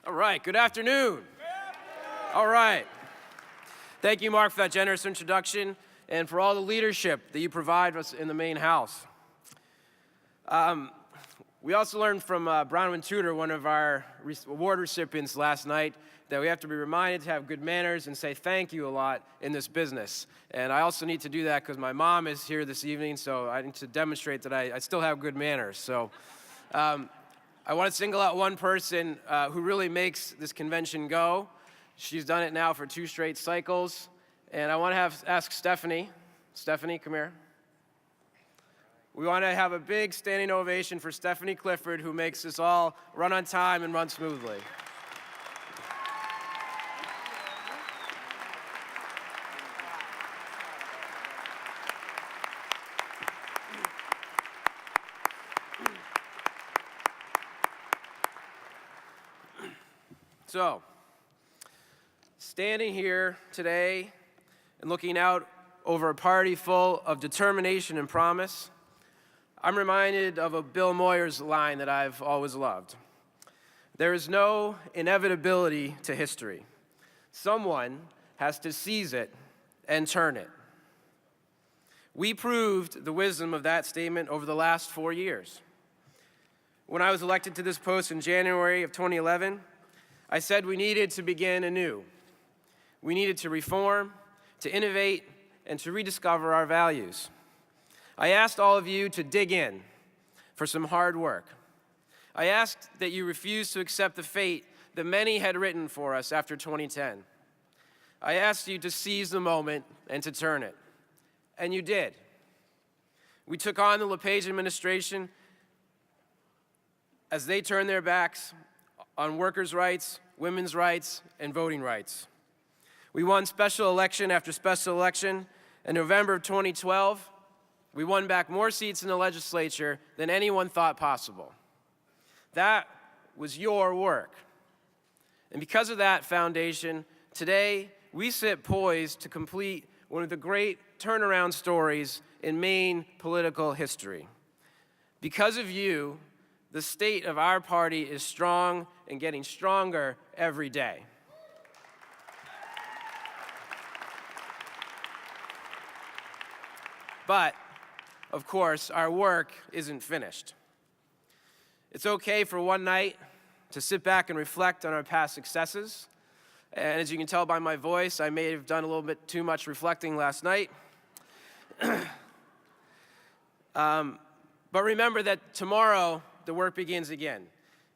All right, good afternoon. All right. Thank you, Mark, for that generous introduction and for all the leadership that you provide us in the main house. We also learned from Bronwyn Tudor, one of our award recipients last night, that we have to be reminded to have good manners and say thank you a lot in this business. And I also need to do that because my mom is here this evening, so I need to demonstrate that I still have good manners. So I want to single out one person who really makes this convention go. She's done it now for 2 straight cycles. And I want to ask Stephanie. Stephanie, come here. We want to have a big standing ovation for Stephanie Clifford, who makes this all run on time and run smoothly. So, standing here today and looking out over a party full of determination and promise, I'm reminded of a Bill Moyers line that I've always loved. There is no inevitability to history. Someone has to seize it and turn it. We proved the wisdom of that statement over the last 4 years. When I was elected to this post in January of 2011, I said we needed to begin anew. We needed to reform, to innovate, and to rediscover our values. I asked all of you to dig in for some hard work. I asked that you refuse to accept the fate that many had written for us after 2010. I asked you to seize the moment and to turn it. And you did. We took on the LePage administration as they turned their backs on workers' rights, women's rights, and voting rights. We won special election after special election. In November of 2012, we won back more seats in the legislature than anyone thought possible. That was your work. And because of that foundation, today we sit poised to complete one of the great turnaround stories in Maine political history. Because of you, the state of our party is strong and getting stronger every day. But, of course, our work isn't finished. It's okay for one night to sit back and reflect on our past successes. And as you can tell by my voice, I may have done a little bit too much reflecting last night. But remember that tomorrow, the work begins again,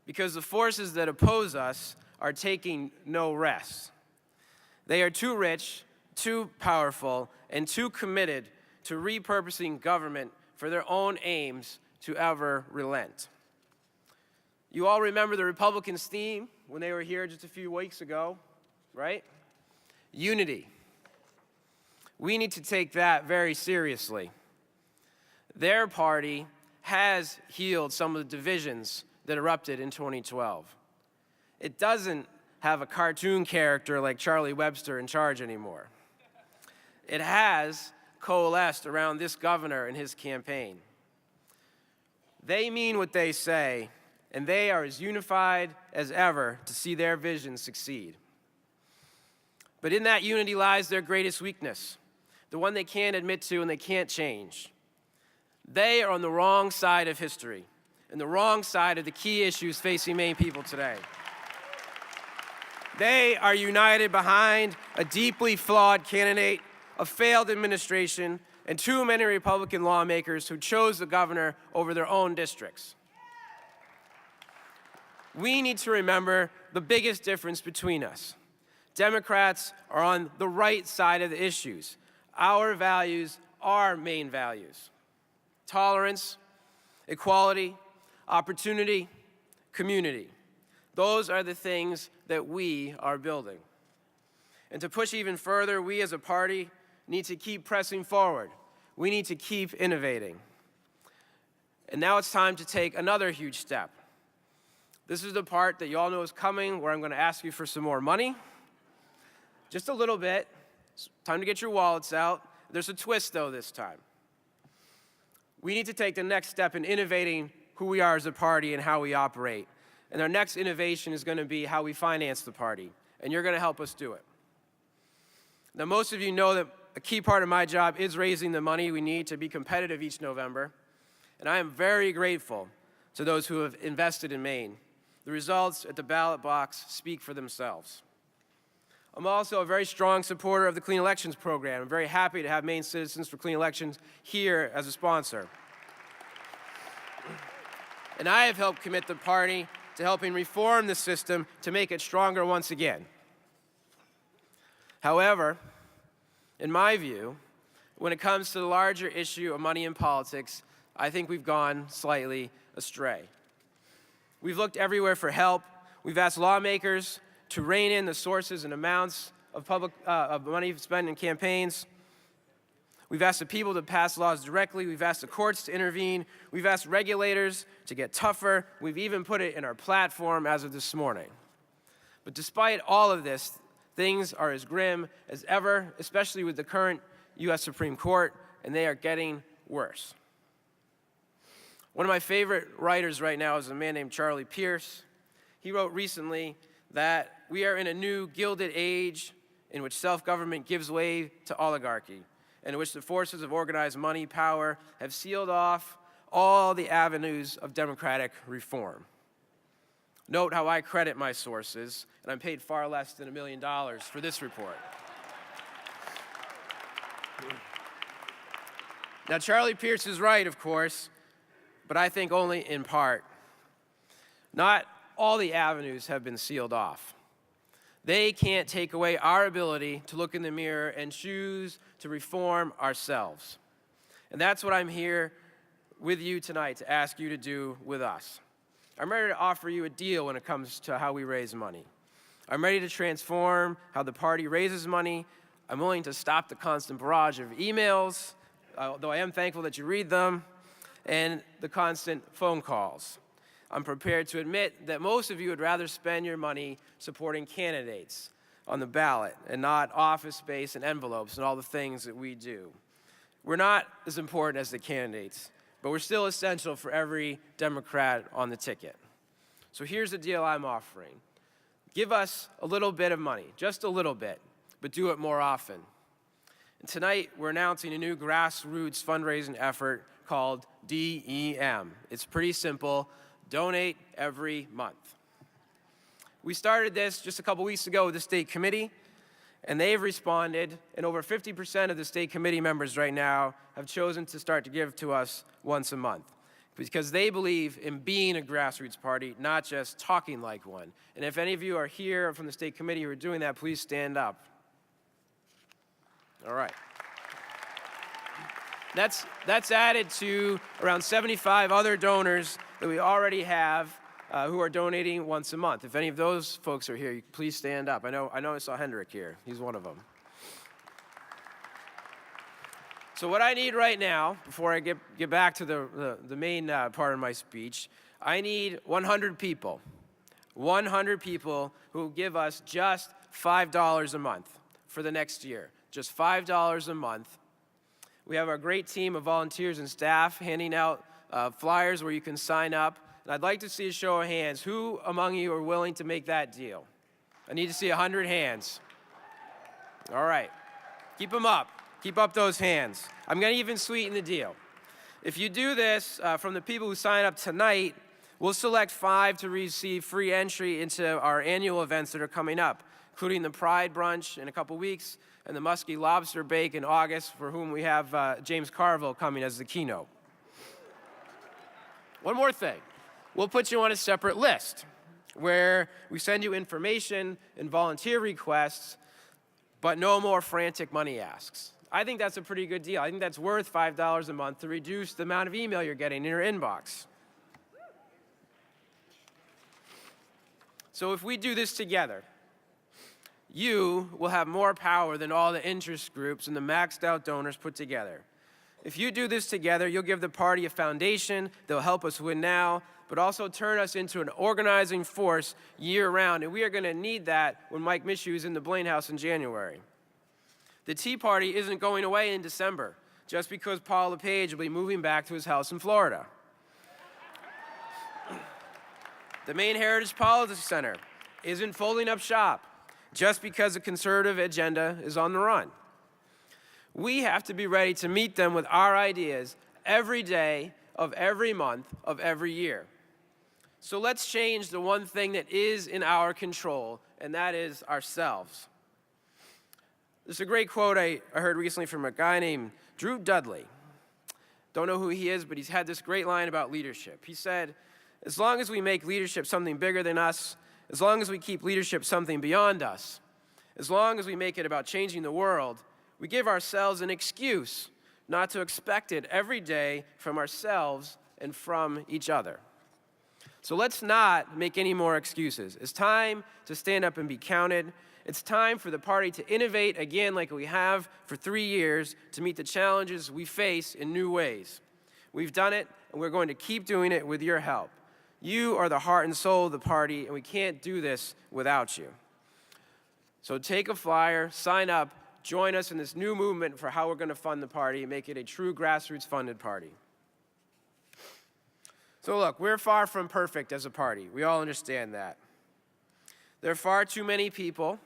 because the forces that oppose us are taking no rest. They are too rich, too powerful, and too committed to repurposing government for their own aims to ever relent. You all remember the Republicans' theme when they were here just a few weeks ago, right? Unity. We need to take that very seriously. Their party has healed some of the divisions that erupted in 2012. It doesn't have a cartoon character like Charlie Webster in charge anymore. It has coalesced around this governor and his campaign. They mean what they say, and they are as unified as ever to see their vision succeed. But in that unity lies their greatest weakness, the one they can't admit to and they can't change. They are on the wrong side of history and the wrong side of the key issues facing Maine people today. They are united behind a deeply flawed candidate, a failed administration, and too many Republican lawmakers who chose the governor over their own districts. We need to remember the biggest difference between us. Democrats are on the right side of the issues. Our values are Maine values. Tolerance, equality, opportunity, community. Those are the things that we are building. And to push even further, we as a party need to keep pressing forward. We need to keep innovating. And now it's time to take another huge step. This is the part that you all know is coming, where I'm going to ask you for some more money. Just a little bit. It's time to get your wallets out. There's a twist, though, this time. We need to take the next step in innovating who we are as a party and how we operate. And our next innovation is going to be how we finance the party. And you're going to help us do it. Now, most of you know that a key part of my job is raising the money we need to be competitive each November. And I am very grateful to those who have invested in Maine. The results at the ballot box speak for themselves. I'm also a very strong supporter of the Clean Elections program. I'm very happy to have Maine Citizens for Clean Elections here as a sponsor. And I have helped commit the party to helping reform the system to make it stronger once again. However, in my view, when it comes to the larger issue of money in politics, I think we've gone slightly astray. We've looked everywhere for help. We've asked lawmakers to rein in the sources and amounts of money spent in campaigns. We've asked the people to pass laws directly. We've asked the courts to intervene. We've asked regulators to get tougher. We've even put it in our platform as of this morning. But despite all of this, things are as grim as ever, especially with the current U.S. Supreme Court, and they are getting worse. One of my favorite writers right now is a man named Charlie Pierce. He wrote recently that we are in a new gilded age in which self-government gives way to oligarchy, and in which the forces of organized money power have sealed off all the avenues of democratic reform. Note how I credit my sources, and I'm paid far less than $1 million for this report. Now, Charlie Pierce is right, of course, but I think only in part. Not all the avenues have been sealed off. They can't take away our ability to look in the mirror and choose to reform ourselves. And that's what I'm here with you tonight to ask you to do with us. I'm ready to offer you a deal when it comes to how we raise money. I'm ready to transform how the party raises money. I'm willing to stop the constant barrage of emails, though I am thankful that you read them, and the constant phone calls. I'm prepared to admit that most of you would rather spend your money supporting candidates on the ballot and not office space and envelopes and all the things that we do. We're not as important as the candidates, but we're still essential for every Democrat on the ticket. So here's the deal I'm offering. Give us a little bit of money, just a little bit, but do it more often. And tonight, we're announcing a new grassroots fundraising effort called DEM. It's pretty simple. Donate every month. We started this just a couple weeks ago with the state committee, and they've responded, and over 50% of the state committee members right now have chosen to start to give to us once a month because they believe in being a grassroots party, not just talking like one. And if any of you are here from the state committee who are doing that, please stand up. All right. That's added to around 75 other donors that we already have who are donating once a month. If any of those folks are here, please stand up. I know I saw Hendrik here. He's one of them. So what I need right now, before I get back to the main part of my speech, I need 100 people. 100 people who will give us just $5 a month for the next year. Just $5 a month. We have our great team of volunteers and staff handing out flyers where you can sign up. And I'd like to see a show of hands. Who among you are willing to make that deal? I need to see 100 hands. All right. Keep them up. Keep up those hands. I'm going to even sweeten the deal. If you do this, from the people who sign up tonight, we'll select 5 to receive free entry into our annual events that are coming up, including the Pride Brunch in a couple weeks, and the Muskie Lobster Bake in August, for whom we have James Carville coming as the keynote. One more thing. We'll put you on a separate list where we send you information and volunteer requests, but no more frantic money asks. I think that's a pretty good deal. I think that's worth $5 a month to reduce the amount of email you're getting in your inbox. So if we do this together, you will have more power than all the interest groups and the maxed out donors put together. If you do this together, you'll give the party a foundation that will help us win now, but also turn us into an organizing force year-round. And we are going to need that when Mike Mishu is in the Blaine House in January. The Tea Party isn't going away in December just because Paul LePage will be moving back to his house in Florida. The Maine Heritage Politics Center isn't folding up shop just because a conservative agenda is on the run. We have to be ready to meet them with our ideas every day of every month of every year. So let's change the one thing that is in our control, and that is ourselves. There's a great quote I heard recently from a guy named Drew Dudley. Don't know who he is, but he's had this great line about leadership. He said, as long as we make leadership something bigger than us, as long as we keep leadership something beyond us, as long as we make it about changing the world, we give ourselves an excuse not to expect it every day from ourselves and from each other. So let's not make any more excuses. It's time to stand up and be counted. It's time for the party to innovate again like we have for 3 years to meet the challenges we face in new ways. We've done it, and we're going to keep doing it with your help. You are the heart and soul of the party, and we can't do this without you. So take a flyer, sign up, join us in this new movement for how we're going to fund the party and make it a true grassroots-funded party. So look, we're far from perfect as a party. We all understand that. There are far too many people,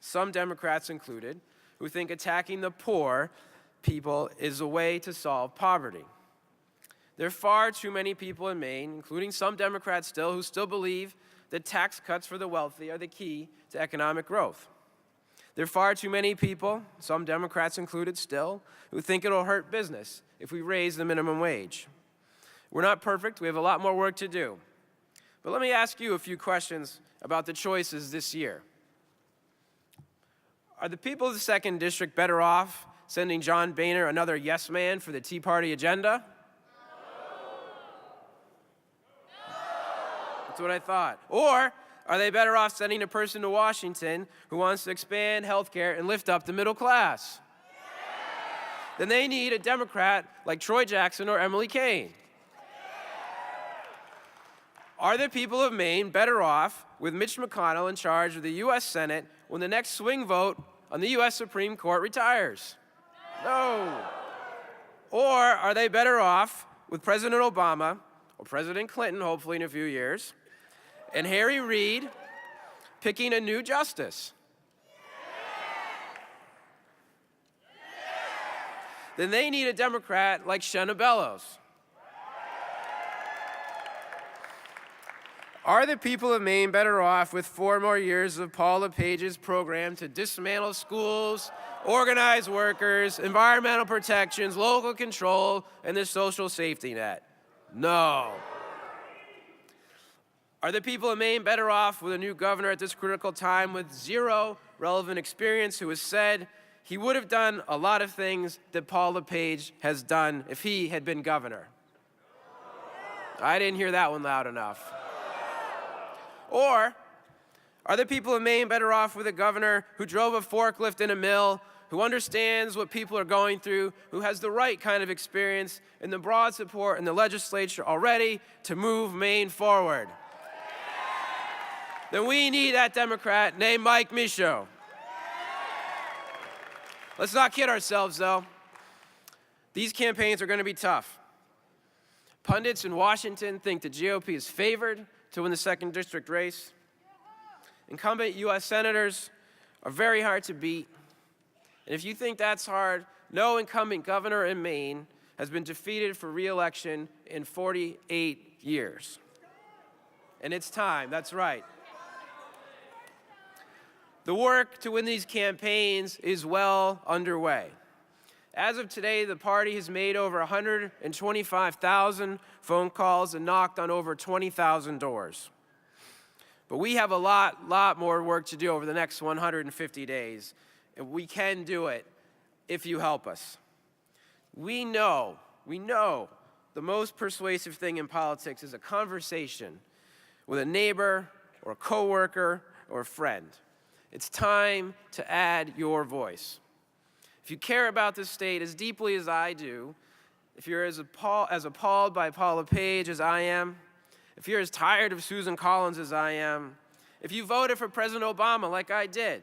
some Democrats included, who think attacking the poor people is a way to solve poverty. There are far too many people in Maine, including some Democrats still, who still believe that tax cuts for the wealthy are the key to economic growth. There are far too many people, some Democrats included still, who think it'll hurt business if we raise the minimum wage. We're not perfect. We have a lot more work to do. But let me ask you a few questions about the choices this year. Are the people of the 2nd District better off sending John Boehner another yes man for the Tea Party agenda? That's what I thought. Or are they better off sending a person to Washington who wants to expand health care and lift up the middle class? Then they need a Democrat like Troy Jackson or Emily Kane. Are the people of Maine better off with Mitch McConnell in charge of the U.S. Senate when the next swing vote on the U.S. Supreme Court retires? No. Or are they better off with President Obama, or President Clinton, hopefully in a few years, and Harry Reid picking a new justice? Then they need a Democrat like Shenna Bellows. Are the people of Maine better off with 4 more years of Paul LePage's program to dismantle schools, organize workers, environmental protections, local control, and the social safety net? No. Are the people of Maine better off with a new governor at this critical time with 0 relevant experience who has said he would have done a lot of things that Paul LePage has done if he had been governor? I didn't hear that one loud enough. Or are the people of Maine better off with a governor who drove a forklift in a mill, who understands what people are going through, who has the right kind of experience and the broad support in the legislature already to move Maine forward? Then we need that Democrat named Mike Michaud. Let's not kid ourselves, though. These campaigns are going to be tough. Pundits in Washington think the GOP is favored to win the 2nd District race. Incumbent U.S. senators are very hard to beat. And if you think that's hard, no incumbent governor in Maine has been defeated for re-election in 48 years. And it's time, that's right. The work to win these campaigns is well underway. As of today, the party has made over 125,000 phone calls and knocked on over 20,000 doors. But we have a lot more work to do over the next 150 days, and we can do it if you help us. We know the most persuasive thing in politics is a conversation with a neighbor or a coworker or a friend. It's time to add your voice. If you care about this state as deeply as I do, if you're as appalled by Paul LePage as I am, if you're as tired of Susan Collins as I am, if you voted for President Obama like I did,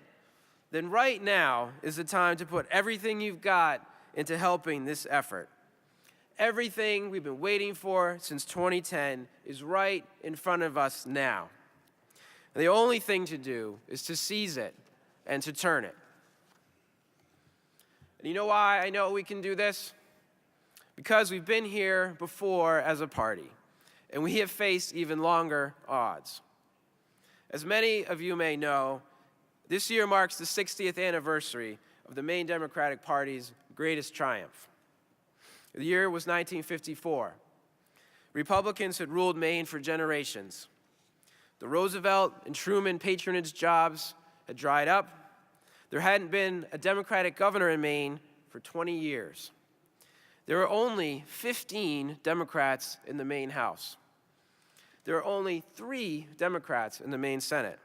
then right now is the time to put everything you've got into helping this effort. Everything we've been waiting for since 2010 is right in front of us now. And the only thing to do is to seize it and to turn it. And you know why I know we can do this? Because we've been here before as a party, and we have faced even longer odds. As many of you may know, this year marks the 60th anniversary of the Maine Democratic Party's greatest triumph. The year was 1954. Republicans had ruled Maine for generations. The Roosevelt and Truman patronage jobs had dried up. There hadn't been a Democratic governor in Maine for 20 years. There were only 15 Democrats in the Maine House. There are only 3 Democrats in the Maine Senate.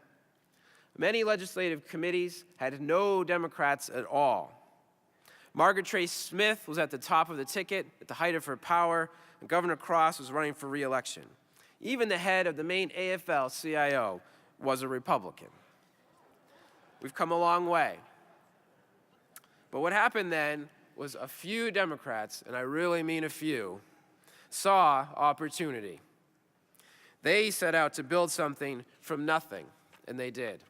Many legislative committees had no Democrats at all. Margaret Trace Smith was at the top of the ticket at the height of her power, and Governor Cross was running for re-election. Even the head of the Maine AFL-CIO was a Republican. We've come a long way. But what happened then was a few Democrats, and I really mean a few, saw opportunity. They set out to build something from nothing, and they did.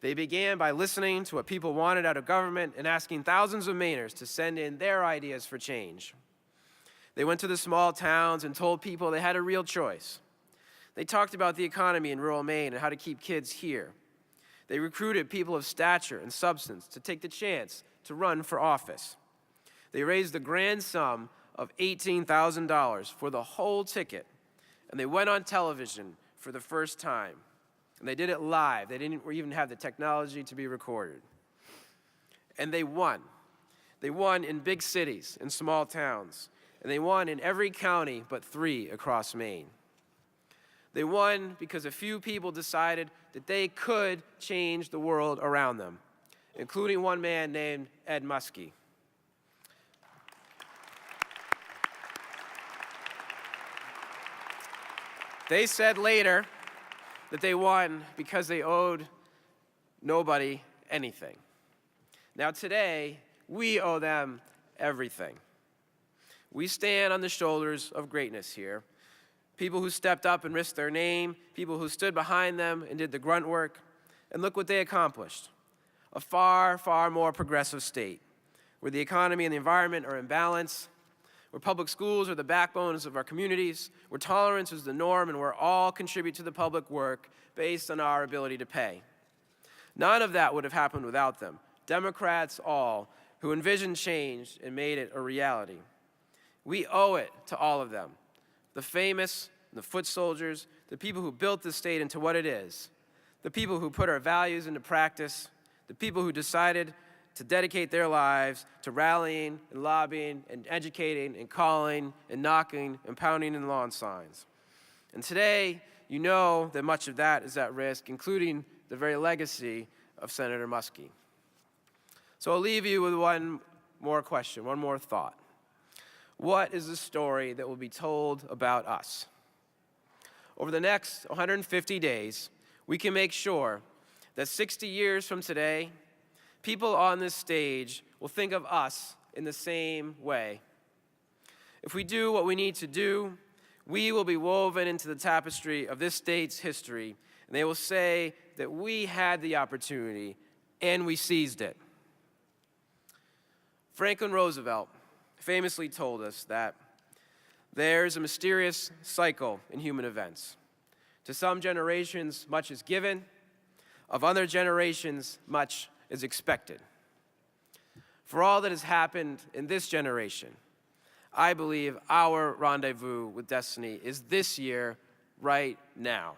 They began by listening to what people wanted out of government and asking thousands of Mainers to send in their ideas for change. They went to the small towns and told people they had a real choice. They talked about the economy in rural Maine and how to keep kids here. They recruited people of stature and substance to take the chance to run for office. They raised the grand sum of $18,000 for the whole ticket, and they went on television for the first time. And they did it live. They didn't even have the technology to be recorded. And they won. They won in big cities and small towns. And they won in every county but 3 across Maine. They won because a few people decided that they could change the world around them, including one man named Ed Muskie. They said later that they won because they owed nobody anything. Now today, we owe them everything. We stand on the shoulders of greatness here. People who stepped up and risked their name, people who stood behind them and did the grunt work, and look what they accomplished. A far, far more progressive state, where the economy and the environment are in balance, where public schools are the backbones of our communities, where tolerance is the norm, and where all contribute to the public work based on our ability to pay. None of that would have happened without them. Democrats all, who envisioned change and made it a reality. We owe it to all of them, the famous, the foot soldiers, the people who built this state into what it is, the people who put our values into practice, the people who decided to dedicate their lives to rallying and lobbying and educating and calling and knocking and pounding in lawn signs. And today, you know that much of that is at risk, including the very legacy of Senator Muskie. So I'll leave you with one more question, one more thought. What is the story that will be told about us? Over the next 150 days, we can make sure that 60 years from today, people on this stage will think of us in the same way. If we do what we need to do, we will be woven into the tapestry of this state's history, and they will say that we had the opportunity and we seized it. Franklin Roosevelt famously told us that there's a mysterious cycle in human events. To some generations, much is given. Of other generations, much is expected. For all that has happened in this generation, I believe our rendezvous with destiny is this year, right now.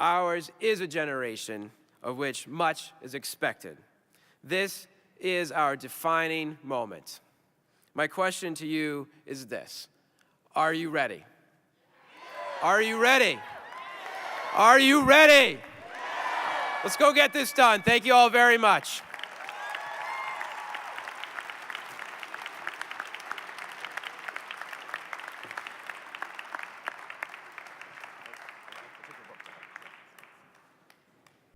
Ours is a generation of which much is expected. This is our defining moment. My question to you is this: are you ready? Are you ready? Are you ready? Let's go get this done. Thank you all very much.